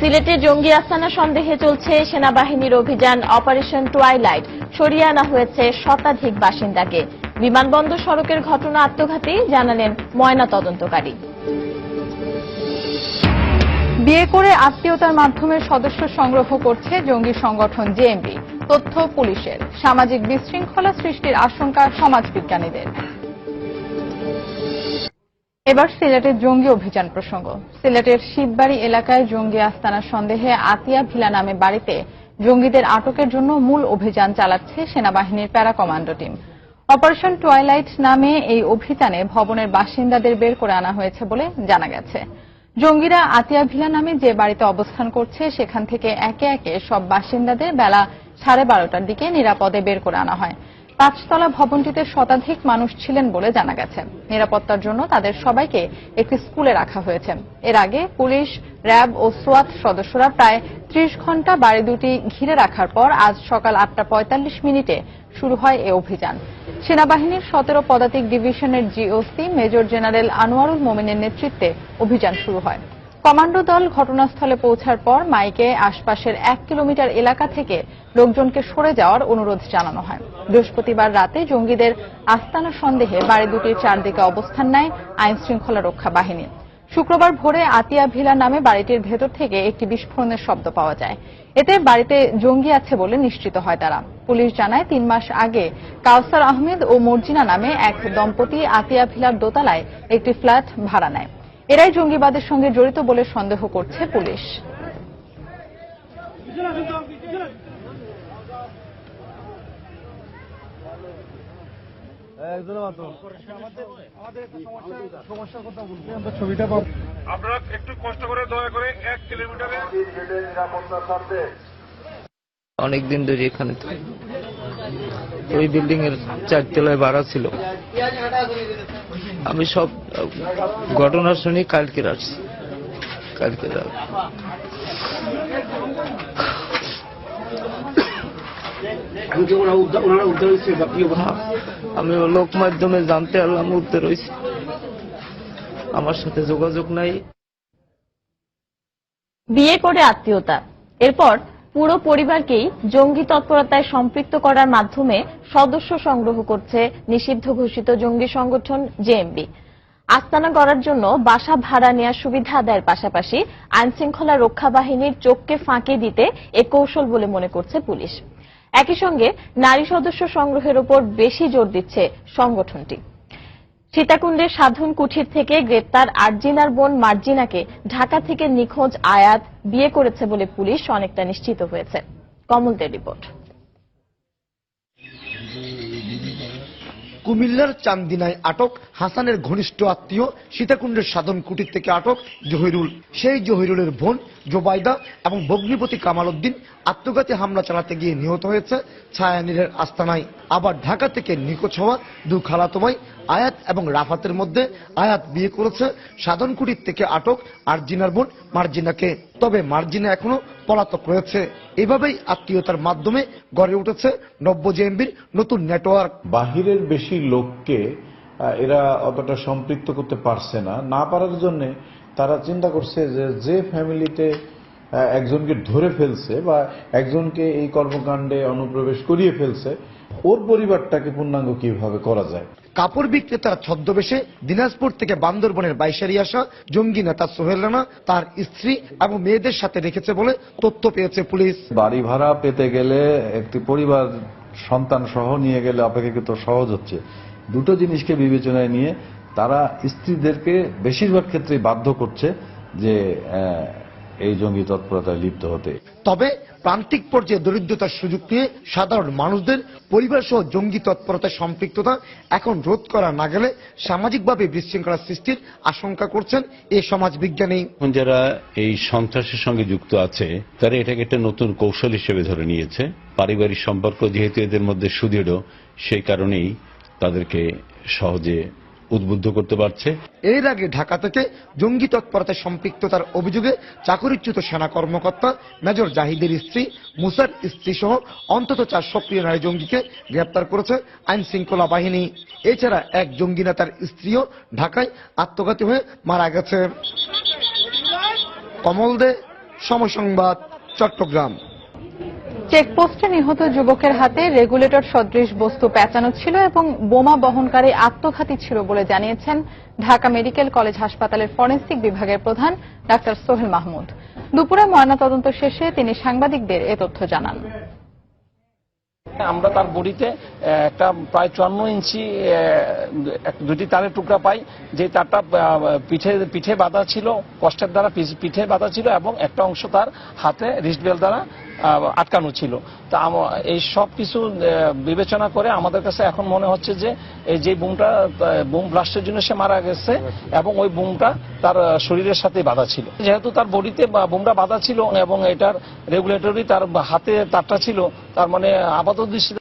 সিলেটে জঙ্গি আস্তানা সন্দেহে চলছে সেনাবাহিনীর অভিযান অপারেশন টুয়াইলাইট। সরিয়ে আনা হয়েছে শতাধিক বাসিন্দাকে। বিমানবন্দর সড়কের ঘটনা আত্মঘাতী, জানালেন ময়না তদন্তকারী। বিয়ে করে আত্মীয়তার মাধ্যমে সদস্য সংগ্রহ করছে জঙ্গি সংগঠন জেএমবি। তথ্য পুলিশের। সামাজিক বিশৃঙ্খলা সৃষ্টির আশঙ্কা সমাজবিজ্ঞানীদের। এবার সিলেটের জঙ্গি অভিযান প্রসঙ্গ। সিলেটের শিববাড়ি এলাকায় জঙ্গি আস্তানা সন্দেহে আতিয়া ভিলা নামে বাড়িতে জঙ্গিদের আটকের জন্য মূল অভিযান চালাচ্ছে সেনাবাহিনীর para commando team. Operation twilight নামে এই অভিযানে ভবনের বাসিন্দাদের বের করে আনা হয়েছে বলে জানা গেছে। জঙ্গিরা আতিয়া ভিলা নামে যে বাড়িতে অবস্থান করছে সেখান থেকে একে একে সব বাসিন্দাদের বেলা 12:30টার দিকে নিরাপদে বের করে আনা হয়। 5তলা ভবনটিতে শতাধিক মানুষ ছিলেন বলে জানা গেছে। নিরাপত্তার জন্য তাদের সবাইকে একটি স্কুলে রাখা হয়েছে। এর আগে পুলিশ, র্যাব ও সোয়াত সদস্যরা প্রায় 30 ঘণ্টা বাড়ি দুটি ঘিরে রাখার পর আজ সকাল 8:45 শুরু হয় এ অভিযান। সেনাবাহিনীর 17 পদাতিক ডিভিশনের জিওসি মেজর জেনারেল আনোয়ারুল মোমিনের নেতৃত্বে অভিযান শুরু হয়। কমান্ডো দল ঘটনাস্থলে পৌঁছার পর মাইকে আশপাশের 1 কিলোমিটার এলাকা থেকে লোকজনকে সরে যাওয়ার অনুরোধ জানানো হয়। বৃহস্পতিবার রাতে জঙ্গিদের আস্তানা সন্দেহে বাড়ি দুটির চারদিকে অবস্থান নেয় আইন শৃঙ্খলা রক্ষা বাহিনী। শুক্রবার ভোরে আতিয়া ভিলা নামে বাড়িটির ভেতর থেকে একটি বিস্ফোরণের শব্দ পাওয়া যায়। এতে বাড়িতে জঙ্গি আছে বলে নিশ্চিত হয় তারা। পুলিশ জানায় 3 মাস আগে কাউসার আহমেদ ও মর্জিনা নামে এক দম্পতি আতিয়া ভিলার দোতলায় একটি ফ্ল্যাট ভাড়া নেয়। এরাই জঙ্গিবাদের সঙ্গে জড়িত বলে সন্দেহ করছে পুলিশ। আপনারা একটু কষ্ট করে দয়া করে 1 কিলোমিটারে অনেকদিন ধরে এখানে ওই বিল্ডিং এর 4 তলায় ভাড়া ছিল। আমি সব ঘটনা শুনি কালকে আসছি। আমি লোক মাধ্যমে জানতে পারলাম উদ্ধার হয়েছে। আমার সাথে যোগাযোগ নাই। বিয়ে করে আত্মীয়তা, এরপর পুরো পরিবারকেই জঙ্গি তৎপরতায় সম্পৃক্ত করার মাধ্যমে সদস্য সংগ্রহ করছে নিষিদ্ধ ঘোষিত জঙ্গি সংগঠন জেএমবি। আস্তানা গড়ার জন্য বাসা ভাড়া নেওয়ার সুবিধা আদায়ের পাশাপাশি আইনশৃঙ্খলা রক্ষা বাহিনীর চোখকে ফাঁকি দিতে এ কৌশল বলে মনে করছে পুলিশ। একই সঙ্গে নারী সদস্য সংগ্রহের উপর বেশি জোর দিচ্ছে সংগঠনটি। সীতাকুণ্ডের সাধন কুঠির থেকে গ্রেপ্তার আরজিনার বোন মার্জিনাকে ঢাকা থেকে নিখোঁজ আয়াত বিয়ে করেছে বলে পুলিশ অনেকটা নিশ্চিত হয়েছে। কমলদের রিপোর্ট। কুমিল্লার চান্দিনায় আটক হাসানের ঘনিষ্ঠ আত্মীয় সীতাকুণ্ডের সাধন কুটির থেকে আটক জহিরুল। সেই জহিরুলের বোন জোবাইদা এবং ভগ্নিপতি কামাল উদ্দিন আত্মঘাতী হামলা চালাতে গিয়ে নিহত হয়েছে ছায়ানীরের আস্তানায়। আবার ঢাকা থেকে নিখোঁজ হওয়া 2 খালাতো ভাই আয়াত এবং রাফাতের মধ্যে আয়াত বিয়ে করেছে সাধন কুটির থেকে আটক আরজিনার বোন মার্জিনাকে। তবে মার্জিনা এখনো পলাতক রয়েছে। এভাবেই আত্মীয়তার মাধ্যমে গড়ে উঠেছে নব্য জেএমবির নতুন নেটওয়ার্ক। বাহিরের বেশি লোককে এরা অতটা সম্পৃক্ত করতে পারছে না পারার জন্য তারা চিন্তা করছে যে ফ্যামিলিতে একজনকে ধরে ফেলছে বা একজনকে এই কর্মকাণ্ডে অনুপ্রবেশ করিয়ে ফেলছে, ওর পরিবারটাকে পূর্ণাঙ্গ কিভাবে করা যায়। কাপড় বিক্রেতার ছদ্মবেশে দিনাজপুর থেকে বান্দরবনের বাইশারি আসা জঙ্গি নেতা সোহেল রানা তার স্ত্রী এবং মেয়েদের সাথে রেখেছে বলে তথ্য পেয়েছে পুলিশ। বাড়ি ভাড়া পেতে গেলে একটি পরিবার সন্তান সহ নিয়ে গেলে অপেক্ষাকৃত সহজ হচ্ছে। দুটো জিনিসকে বিবেচনায় নিয়ে তারা স্ত্রীদেরকে বেশিরভাগ ক্ষেত্রে বাধ্য করছে যে এই জঙ্গি তৎপরতায় লিপ্ত হতে। তবে প্রান্তিক পর্যায়ে দরিদ্রতার সুযোগ নিয়ে সাধারণ মানুষদের পরিবার সহ জঙ্গি তৎপরতায় সম্পৃক্ততা এখন রোধ করা না গেলে সামাজিকভাবে বিশৃঙ্খলা সৃষ্টির আশঙ্কা করছেন এই সমাজবিজ্ঞানী। যারা এই সন্ত্রাসের সঙ্গে যুক্ত আছে তারা এটাকে একটা নতুন কৌশল হিসেবে ধরে নিয়েছে। পারিবারিক সম্পর্ক যেহেতু এদের মধ্যে সুদৃঢ়, সেই কারণেই তাদেরকে সহজে উদ্বুদ্ধ করতে পারছে। এর আগে ঢাকা থেকে জঙ্গি তৎপরতায় সম্পৃক্ততার অভিযোগে চাকরিচ্যুত সেনা কর্মকর্তা মেজর জাহিদের স্ত্রী মুসার স্ত্রী সহ অন্তত 4 সক্রিয় নারী জঙ্গিকে গ্রেপ্তার করেছে আইন শৃঙ্খলা বাহিনী। এছাড়া এক জঙ্গি নেতার স্ত্রীও ঢাকায় আত্মঘাতী হয়ে মারা গেছে। কমল দে, সময় সংবাদ, চট্টগ্রাম। চেকপোস্টে নিহত যুবকের হাতে রেগুলেটর সদৃশ বস্তু পেঁচানো ছিল এবং বোমা বহনকারী আত্মঘাতী ছিল বলে জানিয়েছেন ঢাকা মেডিকেল কলেজ হাসপাতালের ফরেনসিক বিভাগের প্রধান ডাক্তার সোহেল মাহমুদ। দুপুরে ময়নাতদন্ত শেষে তিনি সাংবাদিকদের এ তথ্য জানান। আমরা তার বডিতে একটা প্রায় 54 ইঞ্চি দুটি তারের টুকরা পাই, যে তারটা পিঠে বাঁধা ছিল, কষ্টের দ্বারা পিঠে বাঁধা ছিল এবং একটা অংশ তার হাতে রিস্টবেল দ্বারা আটকানো ছিল। তা এই সব কিছু বিবেচনা করে আমাদের কাছে এখন মনে হচ্ছে যে এই যে বুম ব্লাস্টের জন্য সে মারা গেছে এবং ওই বুমটা তার শরীরের সাথে বাঁধা ছিল। যেহেতু তার বডিতে বুমটা বাঁধা ছিল এবং এটার রেগুলেটরি তার হাতে তারটা ছিল, তার মানে আপাতদৃষ্টিতে